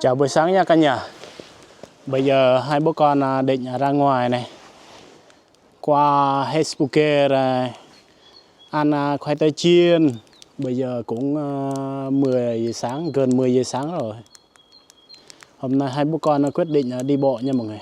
Chào buổi sáng nha cả nhà. Bây giờ hai bố con định ra ngoài này, qua Hesbuke rồi ăn khoai tây chiên. Bây giờ cũng 10 giờ sáng, gần 10 giờ sáng rồi. Hôm nay hai bố con quyết định đi bộ nha mọi người.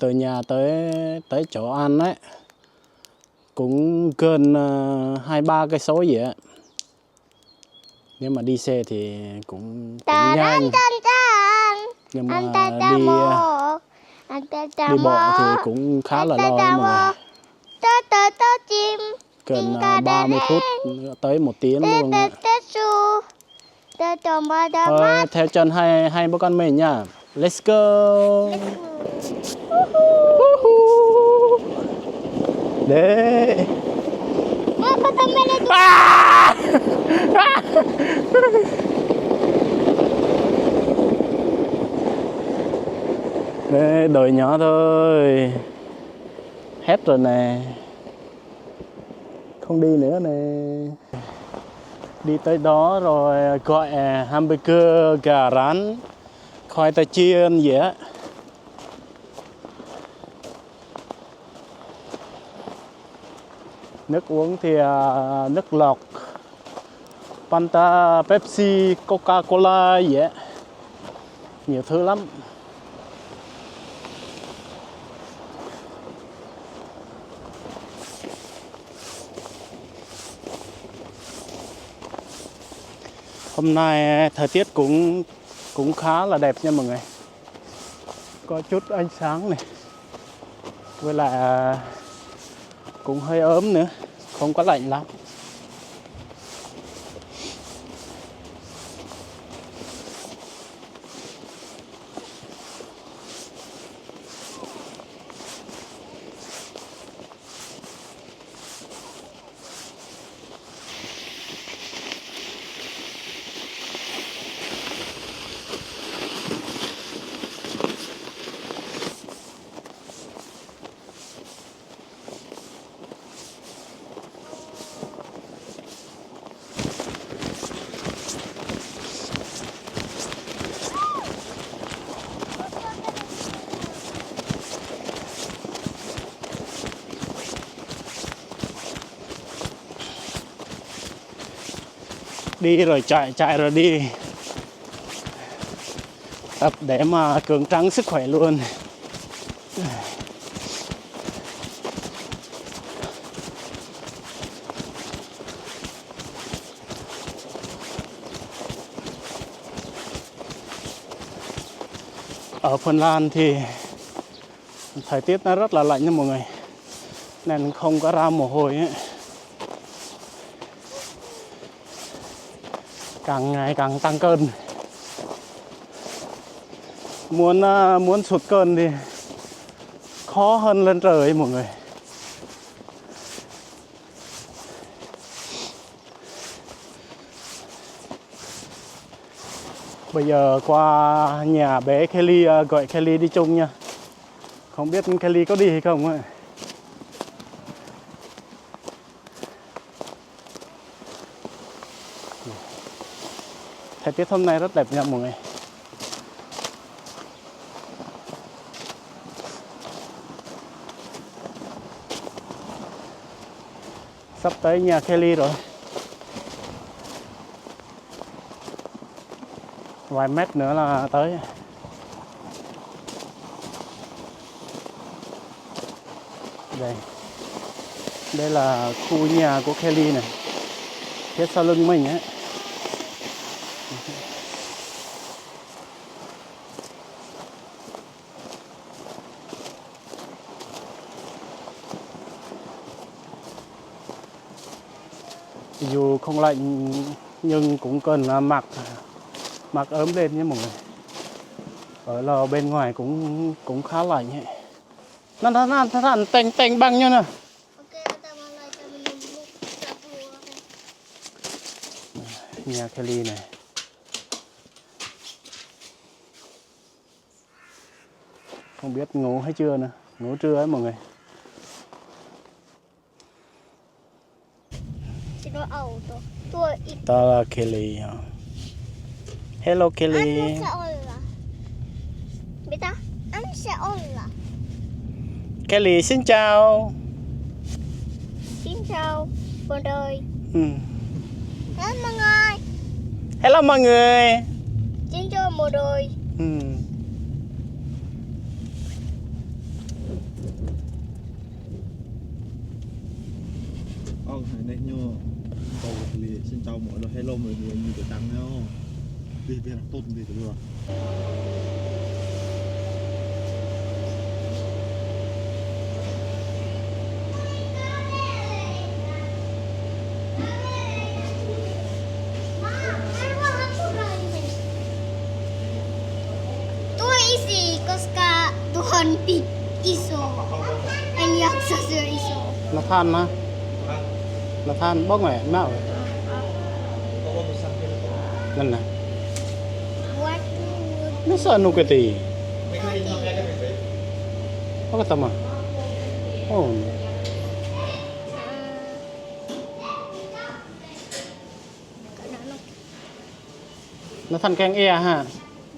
Từ nhà tới chỗ ăn ấy cũng gần 2-3 cây số gì á. Nếu mà đi xe thì cũng nhanh. Nhưng mà đi bộ thì cũng khá là lo mọi người. Gần 30 phút tới 1 tiếng luôn á. Thôi theo chân hai bố con mình nha. Let's go. Đấy. Đấy, đội nhỏ thôi. Hết rồi nè. Không đi nữa nè. Đi tới đó rồi gọi hamburger, gà rán, khoai tây chiên gì á. Nước uống thì nước lọc, Fanta, Pepsi, Coca-Cola gì á. Nhiều thứ lắm. Hôm nay thời tiết cũng khá là đẹp nha mọi người. Có chút ánh sáng này. Với lại cũng hơi ấm nữa, không có lạnh lắm. Đi rồi chạy rồi đi. Tập để mà cường tráng sức khỏe luôn. Ở Phần Lan thì thời tiết nó rất là lạnh nha mọi người, nên không có ra mồ hôi ấy. Càng ngày càng tăng cân. Muốn sụt cân thì khó hơn lên trời ấy mọi người. Bây giờ qua nhà bé Kelly, gọi Kelly đi chung nha. Không biết Kelly có đi hay không ấy. Thời tiết hôm nay rất đẹp nha mọi người. Sắp tới nhà Kelly rồi. Vài mét nữa là tới. Đây là khu nhà của Kelly này, phía sau lưng mình ấy. Dù không lạnh nhưng cũng cần mặc ấm lên nhé mọi người. Ở lò bên ngoài cũng khá lạnh ấy. Nó teng băng nha nè. Nhà Kelly này. Không biết ngủ hay chưa nữa. Ngủ trưa ấy mọi người. Sino auto? Tuo Ta Kelly. Hello Kelly. Anna se olla? Mitä? Anna se olla. Kelly xin chào. Xin chào mọi người. Hello mọi người. Hello mọi người. Xin chào mọi người. Ông hãy đánh nhau. Cầu lì xin chào mọi người. Hello mọi người, như cái trắng nhau. Đi về là tốt gì được. Tuo isi, koska tuohon iso. En jaksa syö iso. Nó than mà. Nó than bốc mẹ mạo. Lần này. Nó sợ nụ cái gì? Có cái tầm à? Ồ. Nó than canh e ha.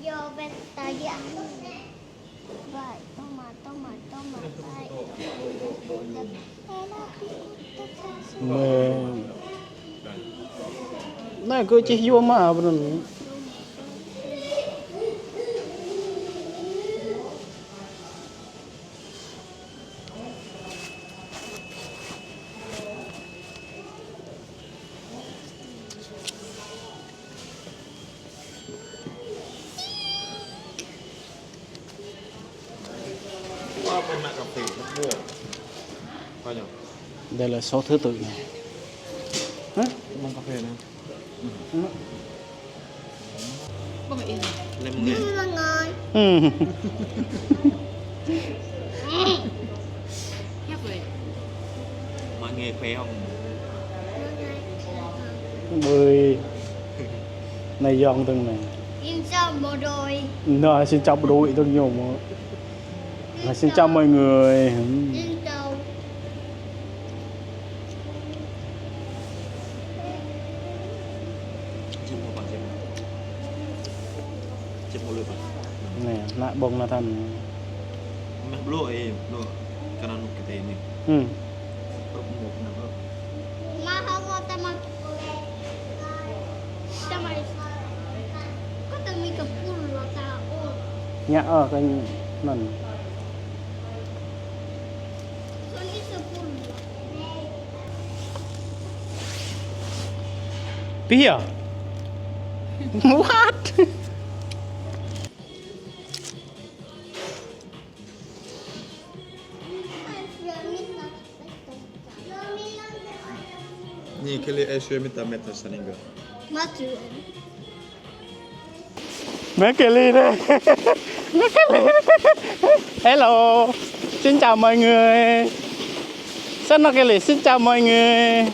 Joo, vettä ja vai toma. Mẹ. Này cứ chỉ vô mà bên. Qua bên mạng cà phê nó mua. Coi nhỉ? Đây là số thứ tự này. Hả? Mang cà phê này. Lên Đi nghe. mọi người. Mọi nghe khỏe không? Bơi. Này dọn từng này. Xin chào mọi người. Nó xin chào đội tôi nhiều mà. Xin chào mọi người. Xin chào. Chim một bạn chim. Chim một lượt. Nè, lại bông là thành. Mẹ lụa em, lụa. Cái nào cái tên này. Một nào đó. Mä haluan tämän. Kato mikä pullo tää on. Nhã ở cái nần. Se on iso pullo. Beer. What? Niin, kyllä ei syö mitään metsässä niinkö. Mä syön. Mẹ Kelly đây. Mẹ Kelly. Hello. Xin chào mọi người. Xin nó Kelly xin chào mọi người.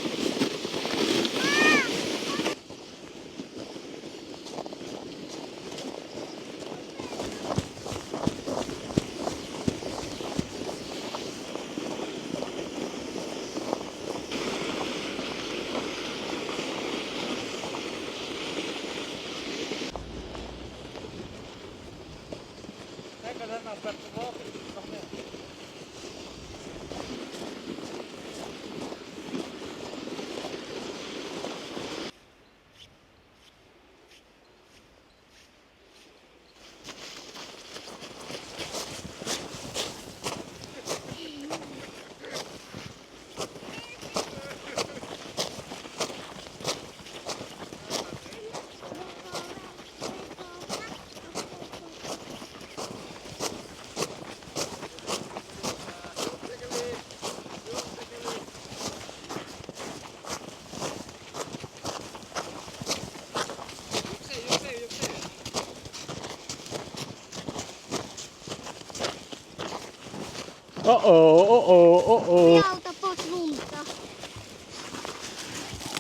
Auta pois lunta.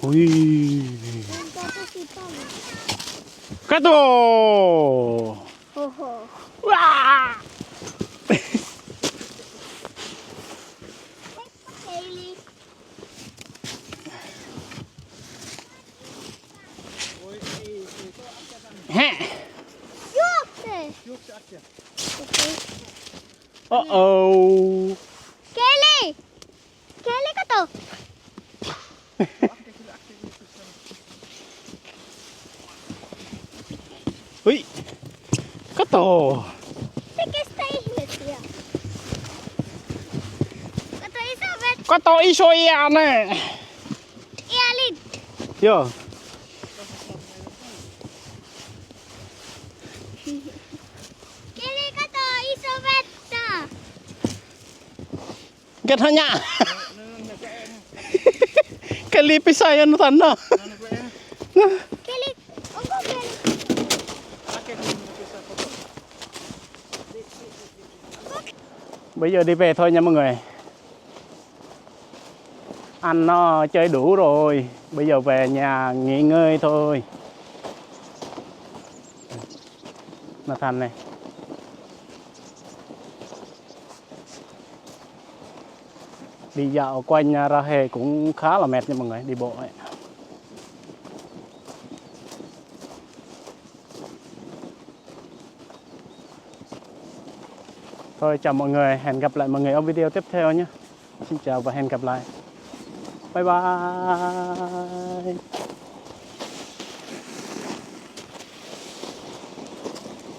Ui. Lunta on tosi paljon. Kato! Oho. Uaa! Heili. Oh. Kelly. Kelly ka to. Ui. Có tổ. Sige stay here. Kato Isabel. Có tổ iso ia nè. Ialin. Yo. Kelly ka to Isabel. Kết hả nhá. Cái ly pisay ano tan na. Kelly. Ogo Kelly. Bây giờ đi về thôi nha mọi người. Ăn no chơi đủ rồi. Bây giờ về nhà nghỉ ngơi thôi. Nathan này. Đi dạo quanh Ra Hề cũng khá là mệt nha mọi người, đi bộ ấy. Thôi chào mọi người, hẹn gặp lại mọi người ở video tiếp theo nhé. Xin chào và hẹn gặp lại. Bye bye.